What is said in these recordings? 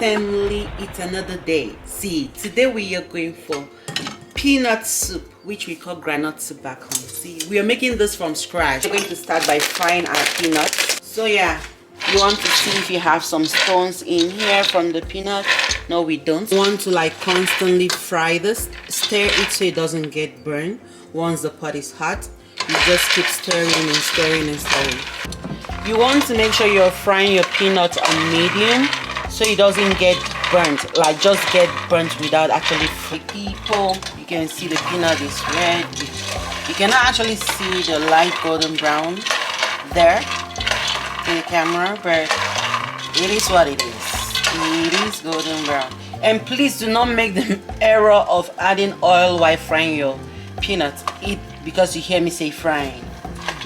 family, it's another day. See, today we are going for peanut soup, which we call groundnut soup back home. See, we are making this from scratch. We're going to start by frying our peanuts. So yeah, you want to see if you have some stones in here from the peanut. No, we don't. You want to like constantly fry this, stir it so it doesn't get burned. Once the pot is hot, you just keep stirring and stirring and stirring. You want to make sure you're frying your peanuts on medium so it doesn't get burnt, like just get burnt without actually people. You can see the peanut is red. You cannot actually see the light golden brown there in the camera, but it is what it is. It is golden brown. And please do not make the error of adding oil while frying your peanuts. Because you hear me say frying,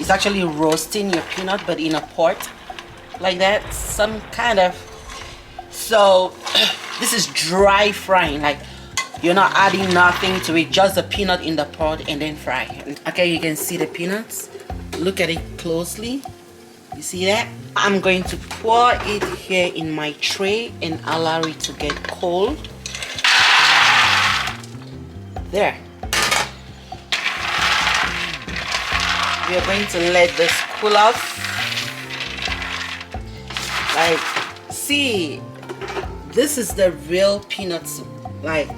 it's actually roasting your peanut, but in a pot like that, some kind of. So this is dry frying, like you're not adding nothing to it, just the peanut in the pot and then fry. Okay, you can see the peanuts. Look at it closely. You see that? I'm going to pour it here in my tray and allow it to get cold. There. We are going to let this cool off. Like, see, this is the real peanut soup, like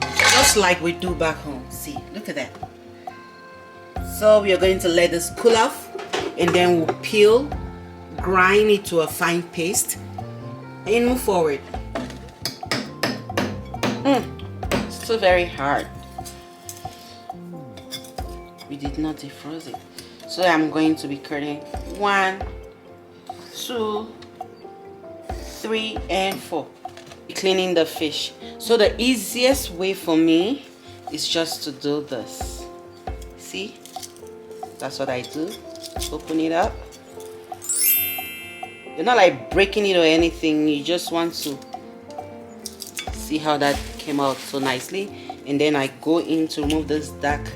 just like we do back home. See, look at that. So we are going to let this cool off, and then we'll peel, grind it to a fine paste, and move forward. It's still very hard. We did not defrost it. So I'm going to be cutting 1, 2, 3, and 4. Cleaning the fish. So the easiest way for me is just to do this. See? That's what I do. Open it up. You're not like breaking it or anything. You just want to see how that came out so nicely. And then I go in to remove this dark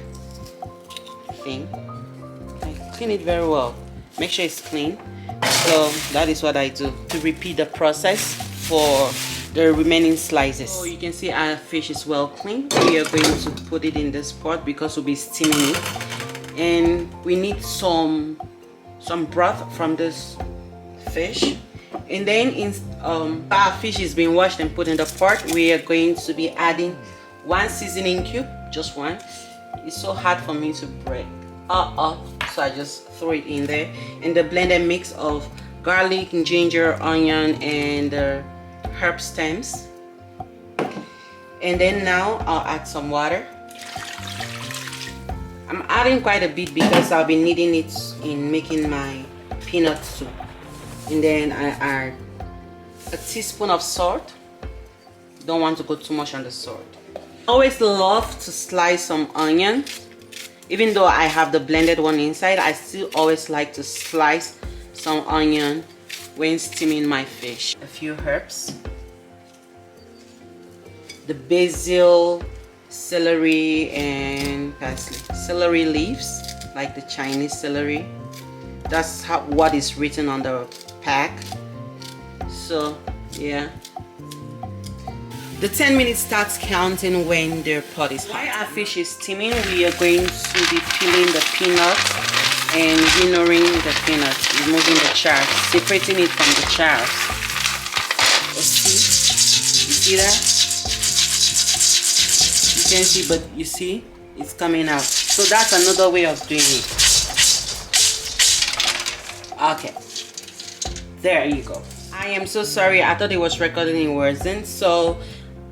thing. Clean it very well. Make sure it's clean. So that is what I do to repeat the process for the remaining slices. So you can see our fish is well cleaned. We are going to put it in this pot because we'll be steaming it, and we need some broth from this fish. And then our fish is being washed and put in the pot. We are going to be adding 1 seasoning cube, just 1. It's so hard for me to break. So I just throw it in there, and the blended mix of garlic and ginger, onion, and herb stems. And then now I'll add some water. I'm adding quite a bit because I'll be needing it in making my peanut soup. And then I add a teaspoon of salt. Don't want to go too much on the salt. I always love to slice some onion. Even though I have the blended one inside, I still always like to slice some onion when steaming my fish. A few herbs. The basil, celery, and parsley. Celery leaves, like the Chinese celery. That's what is written on the pack. So, yeah. The 10 minutes starts counting when the pot is hot. While our fish is steaming, we are going to be peeling the peanuts and winnowing the peanuts, removing the chaff, separating it from the chaff. You see that? You can see, but you see, it's coming out. So that's another way of doing it. Okay, there you go. I am so sorry, I thought it was recording, it wasn't. So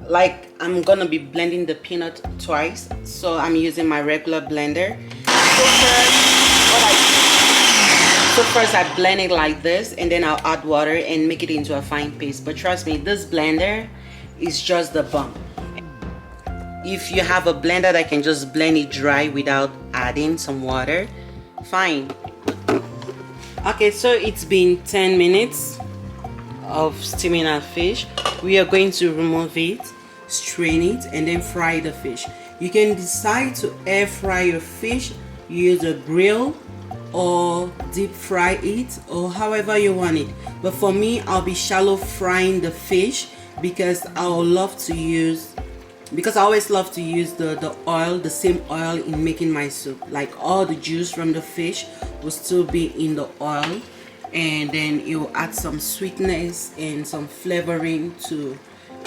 like, I'm gonna be blending the peanut twice, so I'm using my regular blender. So first I blend it like this, and then I'll add water and make it into a fine paste. But trust me, this blender is just the bomb. If you have a blender that can just blend it dry without adding some water, fine. Okay, so it's been 10 minutes of steaming our fish. We are going to remove it, strain it, and then fry the fish. You can decide to air fry your fish, use a grill, or deep fry it, or however you want it. But for me, I'll be shallow frying the fish because I always love to use the oil, the same oil in making my soup. Like all the juice from the fish will still be in the oil, and then it will add some sweetness and some flavoring to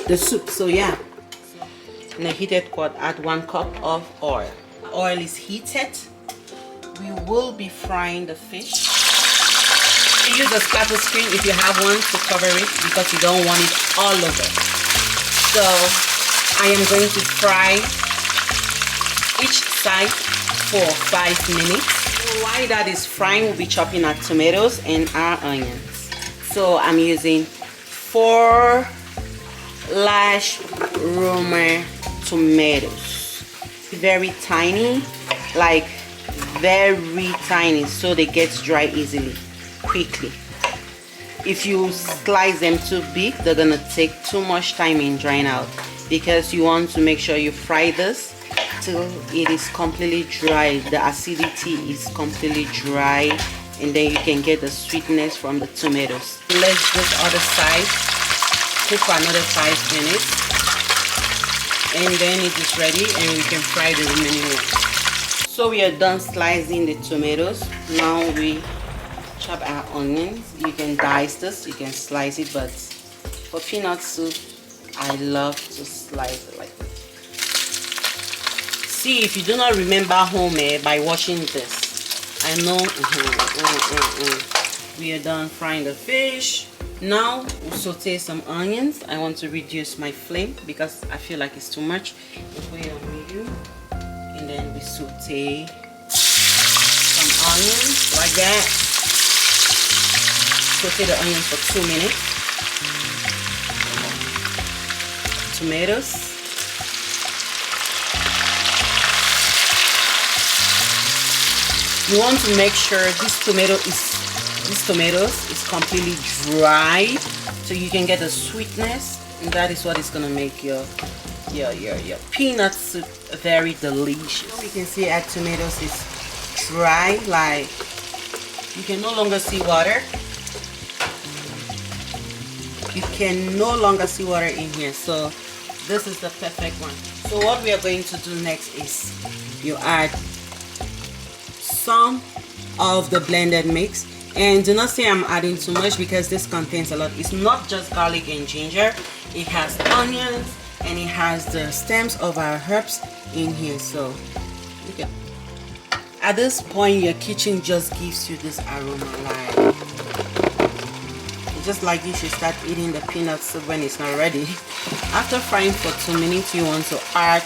the soup. So yeah, in a heated pot, add 1 cup of oil. Oil is heated. We will be frying the fish. Use a splatter screen if you have one to cover it, because you don't want it all over. So I am going to fry each side for 5 minutes. So while that is frying, we'll be chopping our tomatoes and our onions. So I'm using 4 large roma tomatoes, very tiny, like very tiny, so they get dry easily, quickly. If you slice them too big, they're gonna take too much time in drying out, because you want to make sure you fry this till it is completely dry, the acidity is completely dry, and then you can get the sweetness from the tomatoes. Let's this other side cook for another 5 minutes, and then it is ready and we can fry the remaining one. So we are done slicing the tomatoes. Now we chop our onions. You can dice this, you can slice it, but for peanut soup I love to slice it like this. See, if you do not remember home by watching this, I know. We are done frying the fish. Now we'll saute some onions. I want to reduce my flame because I feel like it's too much. We'll put it on medium, and then we saute some onions like that. Saute the onions for 2 minutes. Tomatoes. You want to make sure this tomatoes is completely dry, so you can get the sweetness, and that is what is gonna make your peanut soup very delicious. You can see our tomatoes is dry, like you can no longer see water. You can no longer see water in here, so this is the perfect one. So what we are going to do next is you add some of the blended mix, and do not say I'm adding too much because this contains a lot. It's not just garlic and ginger, it has onions and it has the stems of our herbs in here. So okay. At this point your kitchen just gives you this aroma, like just like you should start eating the peanut soup when it's not ready. After frying for 2 minutes, you want to add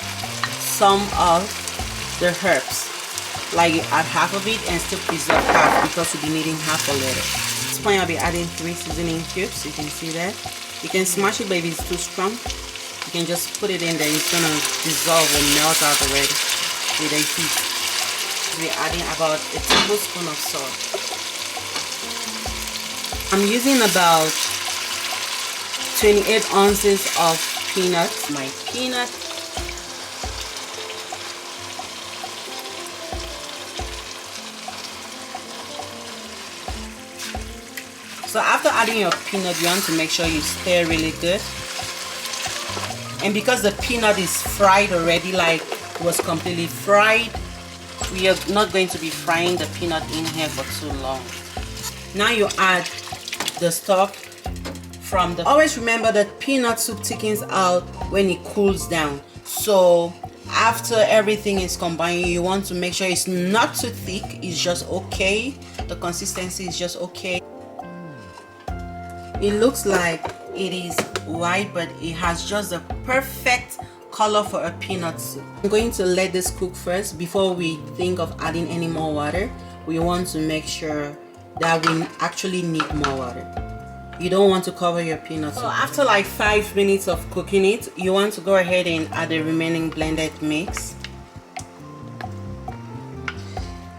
some of the herbs. Like you add half of it and still preserve half, because we'll be needing half a little. At this point I'll be adding 3 seasoning cubes. You can see that. You can smash it, but if it's too strong, you can just put it in there. It's gonna dissolve or melt out already with the heat. We're adding about a tablespoon of salt. I'm using about 28 ounces of peanuts. My peanut. So after adding your peanut, you want to make sure you stir really good. And because the peanut is fried already, like it was completely fried, we are not going to be frying the peanut in here for too long. Now you add the stock from the... Always remember that peanut soup thickens out when it cools down. So after everything is combined, you want to make sure it's not too thick, it's just okay. The consistency is just okay. It looks like it is white, but it has just the perfect color for a peanut soup. I'm going to let this cook first before we think of adding any more water. We want to make sure that we actually need more water. You don't want to cover your peanuts. So after like 5 minutes of cooking it, you want to go ahead and add the remaining blended mix,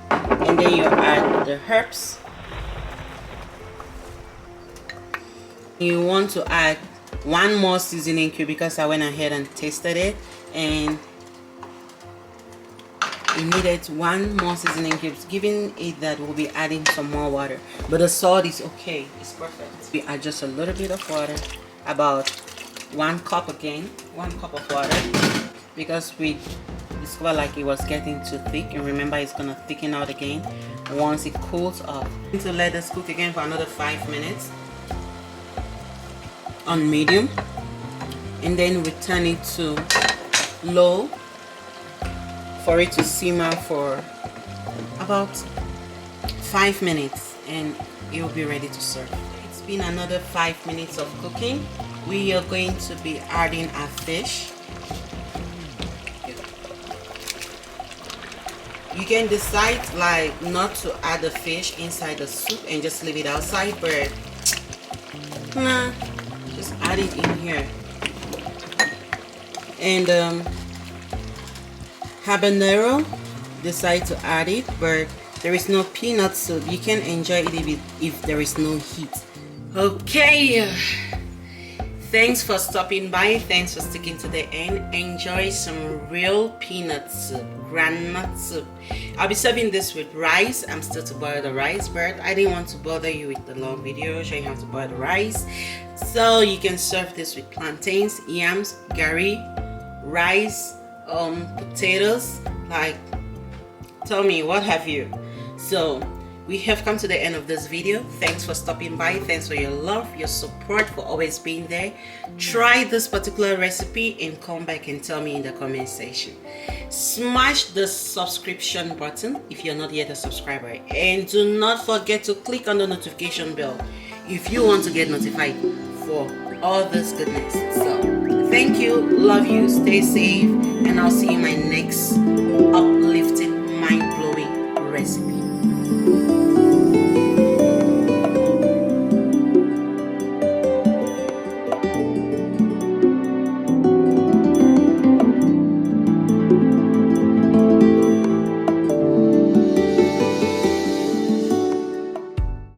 and then you add the herbs. You want to add 1 more seasoning cube because I went ahead and tasted it and it needed 1 more seasoning cube. Given it that we'll be adding some more water, but the salt is okay, it's perfect. We add just a little bit of water, about 1 cup again, 1 cup of water, because we discovered like it was getting too thick, and remember it's gonna thicken out again once it cools off. To let this cook again for another 5 minutes on medium, and then we turn it to low for it to simmer for about 5 minutes, and it will be ready to serve. It's been another 5 minutes of cooking. We are going to be adding our fish. You can decide like not to add the fish inside the soup and just leave it outside, but nah, just add it in here. And habanero, decide to add it, but there is no peanut soup. You can enjoy it if there is no heat. Okay, thanks for stopping by. Thanks for sticking to the end. Enjoy some real peanut soup, groundnut soup. I'll be serving this with rice. I'm still to boil the rice, but I didn't want to bother you with the long video showing how to boil the rice. So you can serve this with plantains, yams, gari, rice, potatoes, like tell me what have you. So we have come to the end of this video. Thanks for stopping by. Thanks for your love, your support, for always being there. Try this particular recipe and come back and tell me in the comment section. Smash the subscription button if you're not yet a subscriber, and do not forget to click on the notification bell if you want to get notified for all this goodness. So thank you, love you, stay safe, and I'll see you in my next uplifting